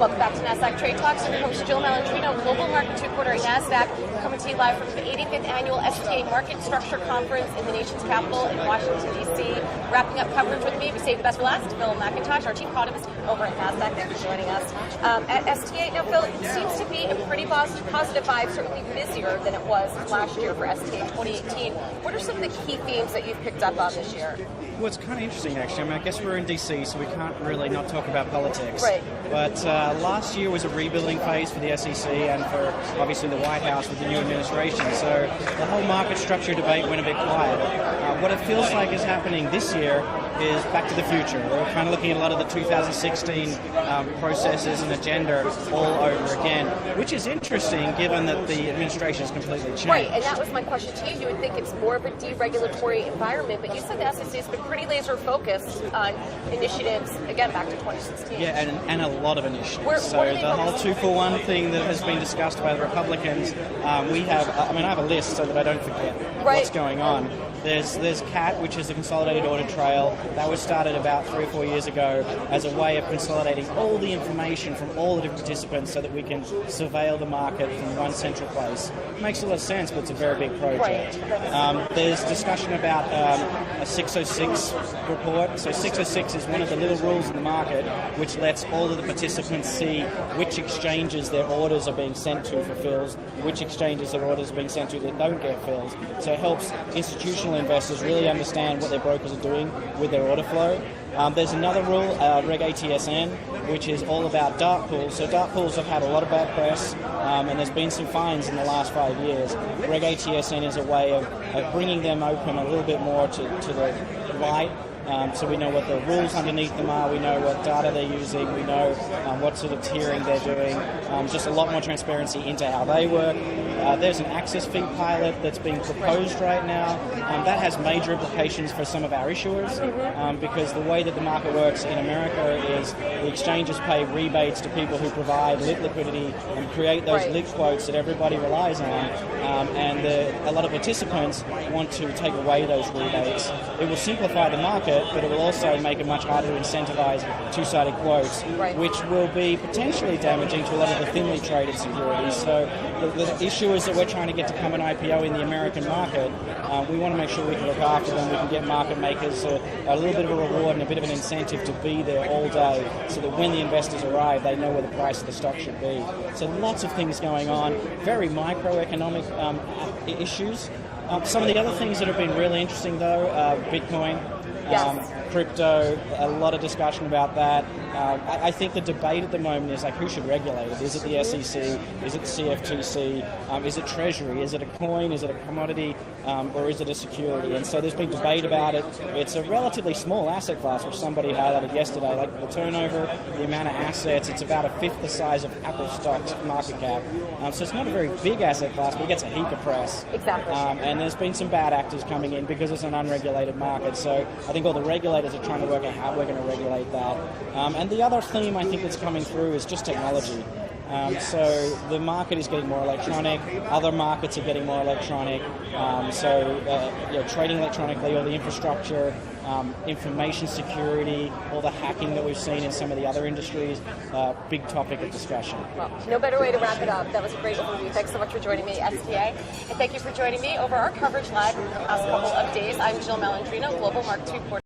Welcome back to Nasdaq Trade Talks. I'm your host, Jill Malandrino, Global Market Reporter at Nasdaq, coming to you live from the 85th Annual STA Market Structure Conference in the nation's capital in Washington, D.C. Wrapping up coverage with me, we saved the best for last, Phil Mackintosh, our Chief Economist over at Nasdaq. Thanks for joining us. At STA, now, Phil, it seems to be a pretty positive vibe, certainly busier than it was last year for STA in 2018. What are some of the key themes that you've picked up on this year? Well, it's kind of interesting, actually. I mean, I guess we're in DC, so we can't really not talk about politics. Right. But last year was a rebuilding phase for the SEC and for, obviously, the White House with the new administration. So the whole market structure debate went a bit quiet. What it feels like is happening this year is back to the future. We're kind of looking at a lot of the 2016 processes and agenda all over again, which is interesting given that the administration has completely changed. Right, and that was my question to you. You would think it's more of a deregulatory environment, but you said the SEC has been pretty laser focused on initiatives, again, back to 2016. Yeah, and a lot of initiatives. What the whole 2-for-1 thing that has been discussed by the Republicans, I have a list so that I don't forget what's going on. There's CAT, which is the Consolidated Audit Trail. That was started about 3 or 4 years ago as a way of consolidating all the information from all the different participants so that we can surveil the market from one central place. It makes a lot of sense, but it's a very big project. Right. There's discussion about a 606 report. So 606 is one of the little rules in the market which lets all of the participants see which exchanges their orders are being sent to for fills, which exchanges their orders are being sent to that don't get fills. So it helps institutional investors really understand what their brokers are doing with their order flow. There's another rule, Reg ATSN, which is all about dark pools. So dark pools have had a lot of bad press, and there's been some fines in the last 5 years. Reg ATSN is a way of bringing them open a little bit more to the light. So we know what the rules underneath them are, we know what data they're using, we know what sort of tiering they're doing, just a lot more transparency into how they work. There's an access fee pilot that's being proposed right now. That has major implications for some of our issuers because the way that the market works in America is the exchanges pay rebates to people who provide lit liquidity and create those lit quotes that everybody relies on. A lot of participants want to take away those rebates. It will simplify the market, but it will also make it much harder to incentivize two-sided quotes, which will be potentially damaging to a lot of the thinly traded securities. So the issuers that we're trying to get to come and IPO in the American market, we want to make sure we can look after them, we can get market makers a little bit of a reward and a bit of an incentive to be there all day so that when the investors arrive, they know where the price of the stock should be. So lots of things going on, very microeconomic issues. Some of the other things that have been really interesting, though, Bitcoin, crypto, a lot of discussion about that. I think the debate at the moment is like, who should regulate it? Is it the SEC? Is it the CFTC? Is it Treasury? Is it a coin? Is it a commodity? Or is it a security? And so there's been debate about it. It's a relatively small asset class, which somebody highlighted yesterday. Like the turnover, the amount of assets, it's about a fifth the size of Apple stock's market cap. So it's not a very big asset class, but it gets a heap of press. Exactly. And there's been some bad actors coming in because it's an unregulated market. So I think all the regulators are trying to work out how we're going to regulate that. And the other theme I think that's coming through is just technology. So the market is getting more electronic. Other markets are getting more electronic. Trading electronically, all the infrastructure, information security, all the hacking that we've seen in some of the other industries, big topic of discussion. Well, no better way to wrap it up. That was a great overview. Thanks so much for joining me, STA. And thank you for joining me over our coverage live in the last couple of days. I'm Jill Malandrino, Global Market Reporter.